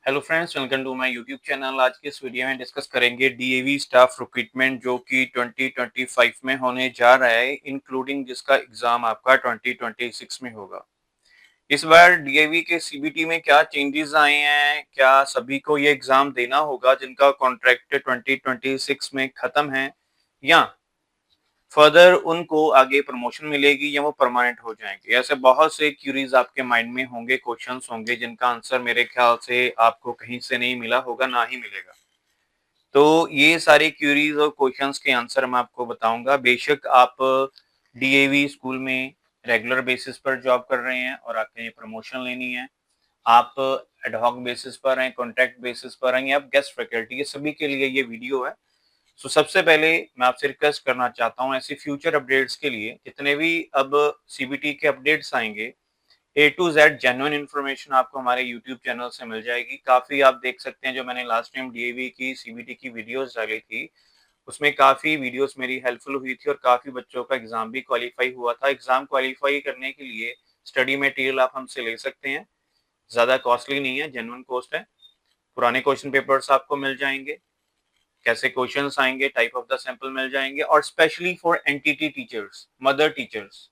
Hello friends, welcome to my YouTube channel. आज के इस वीडियो में डिस्कस करेंगे डीएवी स्टाफ रिक्रूटमेंट जो कि 2025 में होने जा रहा है, इंक्लूडिंग जिसका एग्जाम आपका 2026 में होगा। इस बार डीएवी के सीबीटी में क्या चेंजेस आए हैं, क्या सभी को ये एग्जाम देना होगा जिनका कॉन्ट्रैक्ट 2026 में खत्म है, या फर्दर उनको आगे प्रमोशन मिलेगी या वो परमानेंट हो जाएंगे। ऐसे बहुत से क्यूरीज आपके माइंड में होंगे, क्वेश्चंस होंगे जिनका आंसर मेरे ख्याल से आपको कहीं से नहीं मिला होगा, ना ही मिलेगा। तो ये सारे क्यूरीज और क्वेश्चंस के आंसर मैं आपको बताऊंगा। बेशक आप डीएवी स्कूल में रेगुलर बेसिस पर जॉब कर रहे हैं और आपके प्रमोशन लेनी है, आप एडहॉक बेसिस पर हैं, कॉन्ट्रैक्ट बेसिस पर हैं, या आप गेस्ट फैकल्टी, ये सभी के लिए ये वीडियो है। सबसे पहले मैं आपसे रिक्वेस्ट करना चाहता हूँ, ऐसी फ्यूचर अपडेट्स के लिए जितने भी अब सीबीटी के अपडेट्स आएंगे, ए टू जेड जेन्युइन इन्फॉर्मेशन आपको हमारे यूट्यूब चैनल से मिल जाएगी। काफी आप देख सकते हैं, जो मैंने लास्ट टाइम डीएवी की सीबीटी की वीडियोस डाली थी, उसमें काफी वीडियोस मेरी हेल्पफुल हुई थी और काफी बच्चों का एग्जाम भी क्वालिफाई हुआ था। एग्जाम क्वालिफाई करने के लिए स्टडी मटेरियल आप हमसे ले सकते हैं, ज्यादा कॉस्टली नहीं है, जेन्युइन कॉस्ट है। पुराने क्वेश्चन पेपर्स आपको मिल जाएंगे, कैसे क्वेश्चंस आएंगे, टाइप ऑफ द सैंपल मिल जाएंगे, और specially for NTT teachers, mother teachers,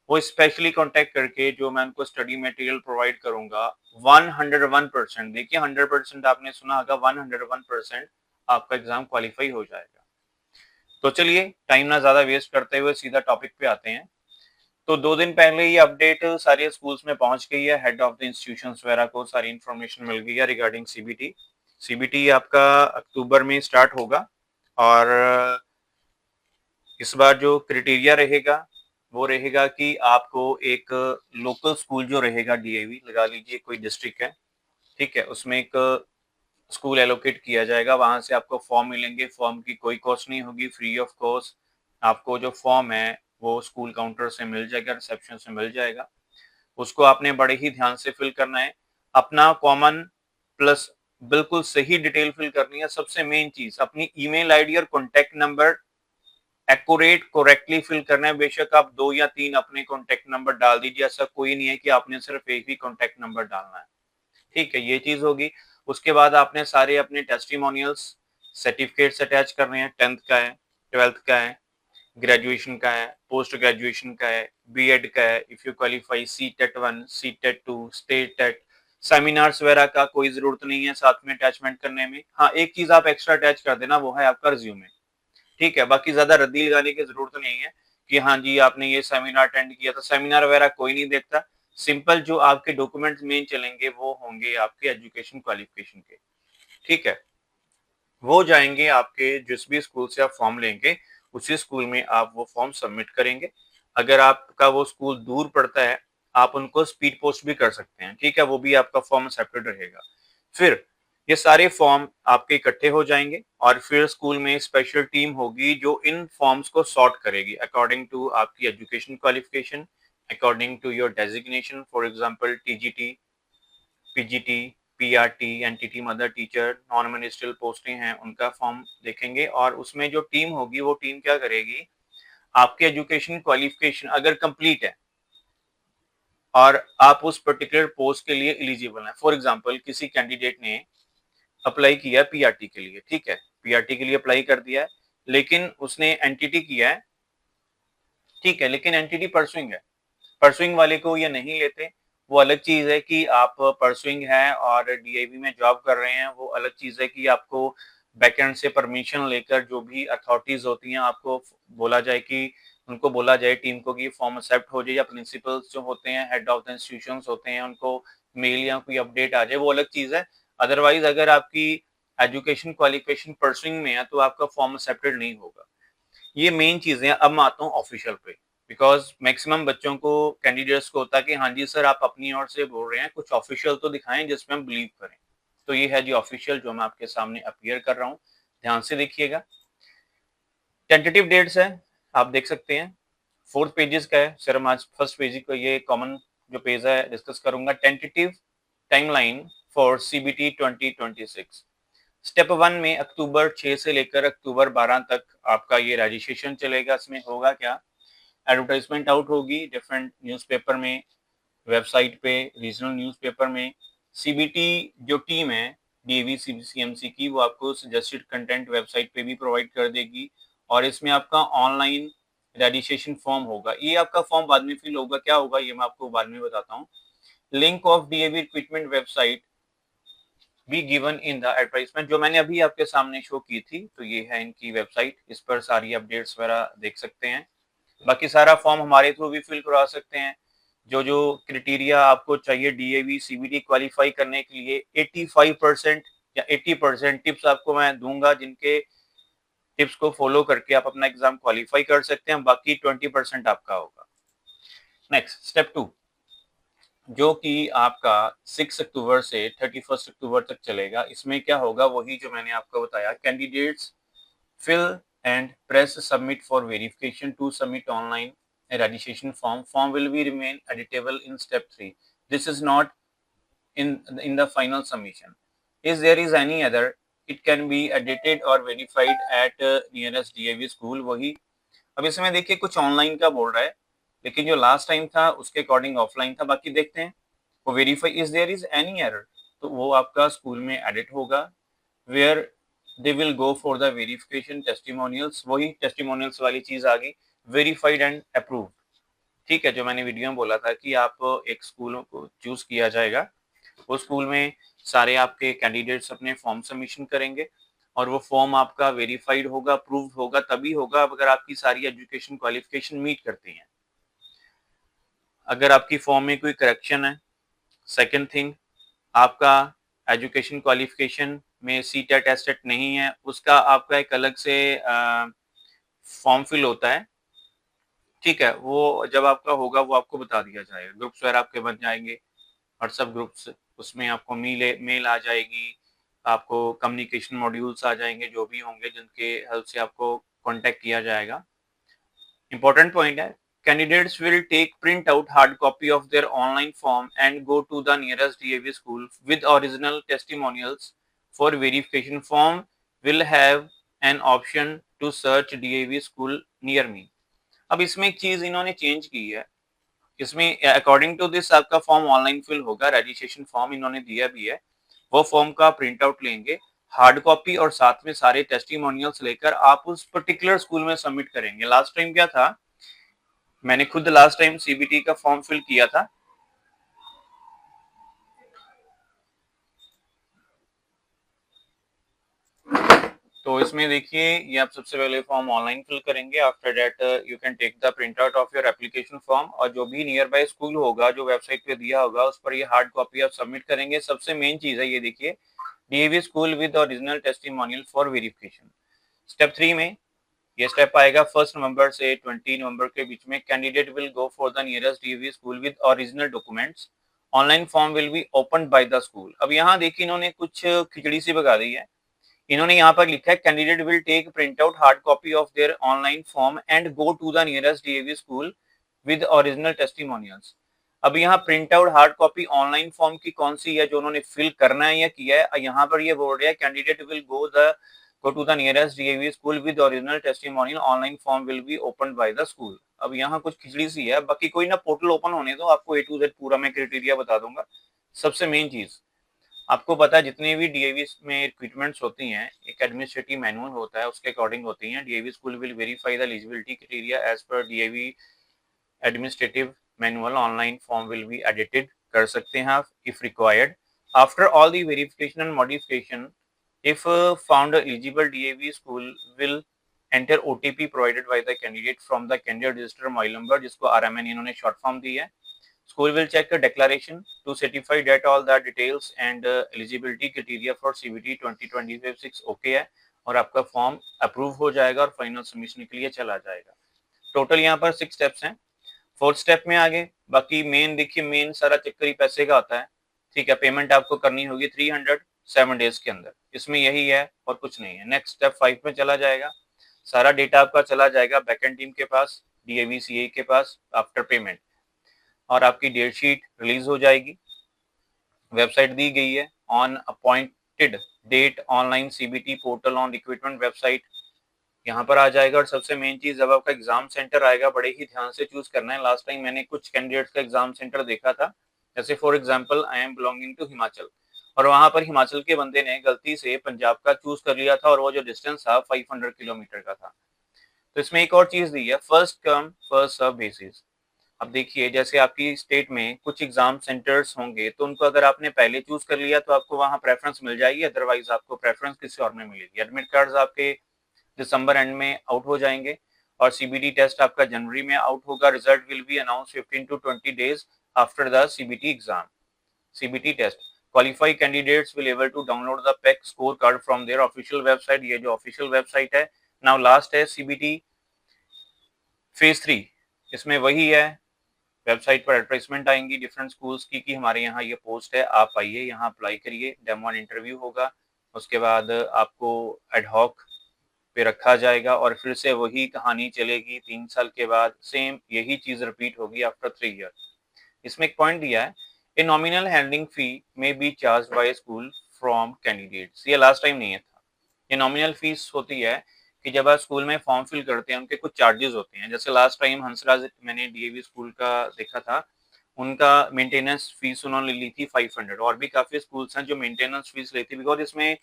वो स्पेशली कांटेक्ट करके जो मैं उनको स्टडी मटेरियल प्रोवाइड करूंगा, 101%, देखिए 100% आपने सुना होगा, 101% आपका एग्जाम क्वालिफाई हो जाएगा। तो चलिए टाइम ना ज्यादा वेस्ट करते हुए सीधा टॉपिक पे आते हैं। तो 2 दिन पहले ये अपडेट सारे स्कूल्स में पहुंच गई है, हेड ऑफ द इंस्टीट्यूशंस वगैरह को सारी इन्फॉर्मेशन मिल गई है रिगार्डिंग सीबीटी। सीबीटी आपका अक्टूबर में स्टार्ट होगा, और इस बार जो क्राइटेरिया रहेगा वो रहेगा कि आपको एक लोकल स्कूल जो रहेगा, डीएवी लगा लीजिए कोई डिस्ट्रिक्ट है, ठीक है, उसमें एक स्कूल एलोकेट किया जाएगा, वहां से आपको फॉर्म मिलेंगे। फॉर्म की कोई कॉस्ट नहीं होगी, फ्री ऑफ कॉस्ट आपको जो फॉर्म है वो स्कूल काउंटर से मिल जाएगा, रिसेप्शन से मिल जाएगा। उसको आपने बड़े ही ध्यान से फिल करना है, अपना कॉमन प्लस बिल्कुल सही डिटेल फिल करनी है। सबसे मेन चीज, अपनी ईमेल आईडी और contact number accurate correctly fill करना है। बेशक आप 2 या 3 अपने कॉन्टेक्ट नंबर डाल दीजिए, ऐसा कोई नहीं है कि आपने सिर्फ एक ही कॉन्टेक्ट नंबर डालना है, ठीक है, ये चीज होगी। उसके बाद आपने सारे अपने टेस्टिमोनियल्स, सर्टिफिकेट्स अटैच करने हैं, 10th का है, 12th का है, ग्रेजुएशन का है, पोस्ट ग्रेजुएशन का है, बीएड का है, if you qualify CTET 1, CTET 2, state TET, seminars वगैरह का कोई जरूरत नहीं है साथ में अटैचमेंट करने में। हाँ, एक चीज आप एक्स्ट्रा अटैच कर देना, वो है आपका रिज्यूमे, ठीक है। बाकी ज्यादा रद्दी लगाने की जरूरत नहीं है कि हाँ जी आपने ये सेमिनार अटेंड किया था, सेमिनार वगैरह कोई नहीं देखता। सिंपल जो आपके डॉक्यूमेंट्स मेन चलेंगे वो होंगे आपके एजुकेशन क्वालिफिकेशन के, ठीक है। वो जाएंगे आपके जिस भी स्कूल से आप फॉर्म लेंगे, उसी स्कूल में आप वो फॉर्म सबमिट करेंगे। अगर आपका वो स्कूल दूर पड़ता है, आप उनको स्पीड पोस्ट भी कर सकते हैं, ठीक है, वो भी आपका फॉर्म एक्सेप्टेड रहेगा। फिर ये सारे फॉर्म आपके इकट्ठे हो जाएंगे, और फिर स्कूल में स्पेशल टीम होगी जो इन फॉर्म्स को सॉर्ट करेगी अकॉर्डिंग टू आपकी education qualification, according to your designation, for example TGT, PGT, PRT, NTT mother teacher, non ministerial पोस्टें हैं, उनका फॉर्म देखेंगे। और उसमें जो टीम होगी वो टीम क्या करेगी, आपके एजुकेशन क्वालिफिकेशन अगर कंप्लीट है और आप उस पर्टिकुलर पोस्ट के लिए एलिजिबल हैं, फॉर एग्जांपल किसी कैंडिडेट ने अप्लाई किया पीआरटी के लिए, ठीक है, पीआरटी के लिए अप्लाई कर दिया है, लेकिन उसने एनटीटी किया है, ठीक है, लेकिन एनटीटी परसुइंग है, परसुइंग वाले को ये नहीं लेते। वो अलग चीज है कि आप परसुइंग है और डीआईबी में जॉब कर रहे हैं, वो अलग चीज है कि आपको बैकएंड से परमिशन लेकर जो भी अथॉरिटीज होती हैं आपको बोला जाए कि उनको बोला जाए टीम को कि फॉर्म एक्सेप्ट हो जाए, या प्रिंसिपल्स जो होते हैं, हेड ऑफ द इंस्टीट्यूशंस होते हैं, उनको मेल या कोई अपडेट आ जाए, वो अलग चीज है। अदरवाइज अगर आपकी एजुकेशन क्वालिफिकेशन परसुइंग में है तो आपका फॉर्म एक्सेप्टेड नहीं होगा। ये मेन चीजें। अब मैं आता हूँ ऑफिशियल पे, बिकॉज मैक्सिमम बच्चों को, कैंडिडेट्स को होता है कि हाँ जी सर आप अपनी ओर से बोल रहे हैं, कुछ ऑफिशियल तो दिखाएं जिसमें हम बिलीव करें। तो ये है जी ऑफिशियल जो मैं आपके सामने अपीयर कर रहा हूँ, ध्यान से देखिएगा। टेंटेटिव डेट्स है, आप देख सकते हैं, 4 पेजेस का है, सर मैं आज फर्स्ट पेज को, ये कॉमन जो पेज है डिस्कस करूंगा। Tentative timeline for CBT 2026। Step 1 में अक्टूबर 6 से लेकर अक्टूबर 12 तक आपका ये रजिस्ट्रेशन चलेगा। इसमें होगा क्या, एडवर्टाइजमेंट आउट होगी डिफरेंट न्यूज़पेपर में, वेबसाइट पे, रीजनल न्यूज़पेपर में, सीबीटी जो टीम है डीएवी सीएमसी की, वो आपको सजेस्टेड कंटेंट वेबसाइट पे भी प्रोवाइड कर देगी और इसमें आपका ऑनलाइन रजिस्ट्रेशन फॉर्म होगा। ये आपका फॉर्म बाद में फिल होगा, क्या होगा ये मैं आपको बाद में बताता हूँ। Link of DAV recruitment website be given in the advertisement, जो मैंने अभी आपके सामने शो की थी, तो ये है इनकी वेबसाइट, इस पर सारी अपडेट्स वगैरह देख सकते हैं। बाकी सारा फॉर्म हमारे थ्रू भी फिल करवा सकते हैं। जो जो क्राइटेरिया आपको चाहिए डीएवी सीबीटी क्वालिफाई करने के लिए, 85% या 80% टिप्स आपको मैं दूंगा, जिनके टिप्स को फॉलो करके आप अपना एग्जाम क्वालिफाई कर सकते हैं। बाकी 20% आपका होगा। नेक्स्ट स्टेप 2, जो कि आपका 6 अक्टूबर से 31 अक्टूबर तक चलेगा। इसमें क्या होगा, वही जो मैंने आपको बताया। Candidates fill and press submit for verification to submit online a registration form. Form will be remain editable in step 3. This is not in the final submission. If there is any other, it can be edited or verified at nearest DAV school. वही अब इसमें देखिए कुछ online का बोल रहा है, लेकिन जो लास्ट टाइम था उसके अकॉर्डिंग ऑफलाइन था। बाकी देखते हैं वो verify is there is any error, तो वो आपका स्कूल में एडिट होगा, where they will go for the verification testimonials. वही टेस्टिमोनियल्स वाली चीज आ गई, वेरीफाइड एंड अप्रूव्ड। ठीक है, जो मैंने वीडियो में बोला था कि आप एक स्कूल को चूज किया जाएगा, वो स्कूल में सारे आपके कैंडिडेट्स अपने फॉर्म सबमिशन करेंगे और वो फॉर्म आपका वेरीफाइड होगा, अप्रूव्ड होगा, तभी होगा अगर आपकी सारी एजुकेशन क्वालिफिकेशन मीट करती हैं। अगर आपकी फॉर्म में कोई करेक्शन है, सेकंड थिंग, आपका एजुकेशन क्वालिफिकेशन में सीटेट एस्टेट नहीं है, उसका आपका एक अलग से फॉर्म फिल होता है। ठीक है, वो जब आपका होगा वो आपको बता दिया जाएगा। ग्रुप्स वगैरह आपके बन जाएंगे, व्हाट्सएप ग्रुप्स, उसमें आपको मेल आ जाएगी, आपको कम्युनिकेशन मॉड्यूल्स आ जाएंगे, जो भी होंगे जिनके हेल्प से आपको कांटेक्ट किया जाएगा। इंपॉर्टेंट पॉइंट है, candidates will take print out hard copy of their online form and go to the nearest DAV school with original testimonials for verification. Form will have an option to search DAV school near me. अब इसमें एक चीज इन्होंने change की है, इसमें according to this आपका form online fill होगा, रजिस्ट्रेशन फॉर्म इन्होंने दिया भी है, वो फॉर्म का प्रिंट आउट लेंगे, हार्ड कॉपी और साथ में सारे टेस्टिमोनियल्स लेकर आप उस पर्टिकुलर स्कूल में सबमिट करेंगे। लास्ट टाइम क्या था, मैंने खुद लास्ट टाइम सीबीटी का फॉर्म फिल किया था, तो इसमें देखिए ये आप सबसे पहले फॉर्म ऑनलाइन फिल करेंगे। After that you can take the print out of your application form, और जो भी नियर बाय स्कूल होगा, जो वेबसाइट पे दिया होगा, उस पर ये हार्ड कॉपी आप सबमिट करेंगे। सबसे मेन चीज है ये देखिए, DAV school with original testimonial for verification. Step 3 में ये स्टेप आएगा 1 नवंबर से 20 नवंबर के बीच में। Candidate will go for the nearest DAV school with original documents. Online form will be open by the school. अब यहाँ देखिए इन्होंने कुछ खिचड़ी सी भगा दी है। इन्होंने यहाँ पर लिखा है candidate will take print out hard copy of their online form and go to the nearest DAV school with original testimonials. अब यहाँ print out hard copy online form की कौन सी है जो उन्होंने फिल करना है या किया है, यहाँ पर ये बोल रहा है candidate will go to the nearest DAV school with original testimonial. Online form will be opened by the school. अब यहाँ कुछ खिचड़ी सी है, बाकी कोई ना, पोर्टल ओपन होने दो, आपको A to Z पूरा मैं क्राइटेरिया बता दूंगा। सबसे मेन चीज आपको पता है, जितने भी डीएवी में रिक्रूटमेंट्स होती हैं, एक एडमिनिस्ट्रेटिव मैनुअल होता है, उसके अकॉर्डिंग होती हैं। DAV school will verify the eligibility criteria as per DAV administrative manual. Online form will be edited कर सकते हैं आप if required. After all the verification and modification, if found eligible, DAV school will enter OTP provided by the candidate from the candidate register mobile number, जिसको RMN इन्होंने short form दी है। School will check a declaration to certify that all the details and eligibility criteria for CBT 2025-6 okay है, और आपका form approve हो जाएगा और final submission के लिए चला जाएगा। टोटल यहाँ पर 6 स्टेप्स हैं। 4th स्टेप में आगे बाकी मेन देखिए, मेन सारा चक्कर ही पैसे का आता है। ठीक है, पेमेंट आपको करनी होगी 307 डेज के अंदर, इसमें यही है और कुछ नहीं है। नेक्स्ट स्टेप 5 में चला जाएगा, सारा डेटा आपका चला जाएगा बैकएंड टीम के पास, डीएवीसीए के पास आफ्टर पेमेंट, और आपकी डेट शीट रिलीज हो जाएगी। वेबसाइट दी गई है on appointed date online CBT portal on recruitment website, यहाँ पर आ जाएगा। और सबसे मेन चीज, जब आपका एग्जाम सेंटर आएगा, बड़े ही ध्यान से चूज करना है। लास्ट टाइम मैंने कुछ कैंडिडेट्स का एग्जाम सेंटर देखा था, जैसे for example I am belonging to Himachal, और वहां पर हिमाचल के बंदे ने गलती से पंजाब का चूज कर लिया था और वो जो डिस्टेंस था 500 किलोमीटर का था। तो इसमें एक और चीज दी है, first come first serve basis. अब देखिए जैसे आपकी स्टेट में कुछ एग्जाम सेंटर्स होंगे तो उनको अगर आपने पहले चूज कर लिया तो आपको वहां प्रेफरेंस मिल जाएगी, अदरवाइज आपको प्रेफरेंस किसी और में मिलेगी। एडमिट कार्ड्स आपके दिसंबर एंड में आउट हो जाएंगे और सीबीटी टेस्ट आपका जनवरी में आउट होगा। Result will be announce 15 to 20 days after the CBT exam, CBT test. Qualified candidates will able to download the pack score card from their official website, ये जो official website है। Now last है CBT phase 3, इसमें वही है, website पर advertisement आएंगी different schools की कि हमारे यहाँ ये पोस्ट है, आप आइए यहाँ अप्लाई करिए, डेमो इंटरव्यू होगा, उसके बाद आपको एडहॉक पे रखा जाएगा और फिर से वही कहानी चलेगी। 3 साल के बाद सेम यही चीज रिपीट होगी आफ्टर 3 ईयर। इसमें एक पॉइंट दिया है, ए नॉमिनल हैंडलिंग फी में B charge by school from candidates, ये लास्ट टाइम नहीं है था। ये नॉमिनल फीस होती है कि जब आप स्कूल में फॉर्म फिल करते हैं उनके कुछ चार्जेस होते हैं। जैसे लास्ट टाइम हंसराज मैंने डीएवी स्कूल का देखा था, उनका मेंटेनेंस फीस उन्होंने ली थी 500, और भी काफी स्कूल्स हैं जो मेंटेनेंस फीस लेती है, बिकॉज इसमें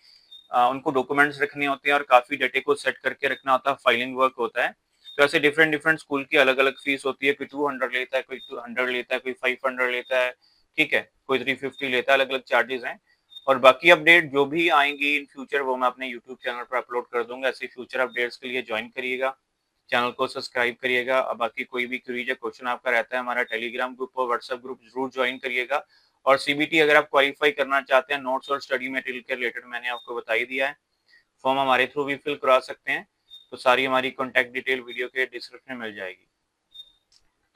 उनको डॉक्यूमेंट्स रखने होते हैं और काफी डेटे को सेट करके रखना होता है, फाइलिंग वर्क होता है। तो ऐसे डिफरेंट डिफरेंट स्कूल की अलग अलग फीस होती है, कोई 200 लेता है, कोई 200 लेता है, कोई 500 लेता है, ठीक है, कोई 350 लेता है, अलग अलग चार्जेस हैं। और बाकी अपडेट जो भी आएंगी इन फ्यूचर वो मैं अपने यूट्यूब चैनल पर अपलोड कर दूंगा। ऐसे फ्यूचर अपडेट्स के लिए ज्वाइन करिएगा, चैनल को सब्सक्राइब करिएगा। अब बाकी कोई भी क्वेरी या क्वेश्चन आपका रहता है, हमारा टेलीग्राम ग्रुप और व्हाट्सएप ग्रुप जरूर ज्वाइन करिएगा। और सीबीटी अगर आप क्वालिफाई करना चाहते हैं, नोट्स और स्टडी मटेरियल के रिलेटेड मैंने आपको बता ही दिया है, फॉर्म हमारे थ्रू भी फिल करा सकते हैं। तो सारी हमारी कॉन्टैक्ट डिटेल वीडियो के डिस्क्रिप्शन में मिल जाएगी।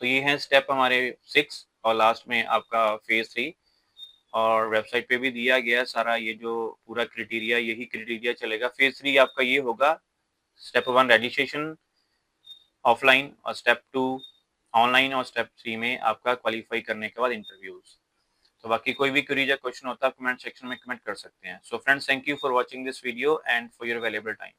तो ये है स्टेप हमारे 6 और लास्ट में आपका फेज 3, और वेबसाइट पे भी दिया गया है सारा ये जो पूरा क्राइटेरिया, यही क्राइटेरिया चलेगा। फेज 3 आपका ये होगा, स्टेप 1 रजिस्ट्रेशन ऑफलाइन, और स्टेप 2 ऑनलाइन, और स्टेप 3 में आपका क्वालिफाई करने के बाद इंटरव्यूज। तो बाकी कोई भी क्वेरी या क्वेश्चन होता है कमेंट सेक्शन में कमेंट कर सकते हैं। So friends, thank you for watching this video and for your valuable time.